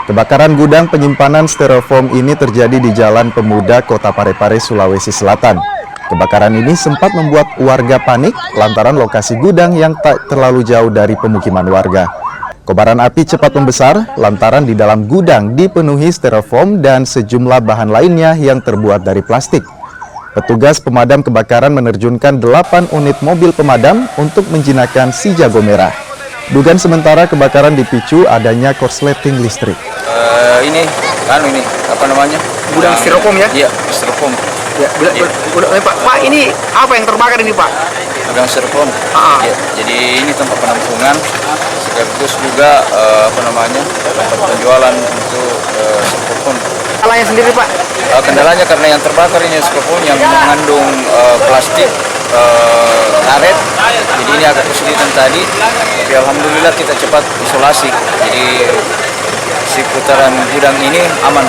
Kebakaran gudang penyimpanan styrofoam ini terjadi di Jalan Pemuda, Kota Parepare, Sulawesi Selatan. Kebakaran ini sempat membuat warga panik lantaran lokasi gudang yang tak terlalu jauh dari pemukiman warga. Kobaran api cepat membesar lantaran di dalam gudang dipenuhi styrofoam dan sejumlah bahan lainnya yang terbuat dari plastik. Petugas pemadam kebakaran menerjunkan 8 unit mobil pemadam untuk menjinakkan si jago merah. Dugaan sementara kebakaran dipicu adanya korsleting listrik. Ini apa namanya? Gudang styrofoam ya? Iya, styrofoam. Ya, Pak, ini apa yang terbakar ini, Pak? Gudang styrofoam. Ya, jadi ini tempat penampungan, sekaligus juga tempat penjualan untuk styrofoam. Kendalanya sendiri, Pak? Kendalanya karena yang terbakar ini styrofoam yang mengandung plastik karet, jadi ini agak kesulitan tadi. Tapi alhamdulillah kita cepat isolasi, jadi si putaran gudang ini aman.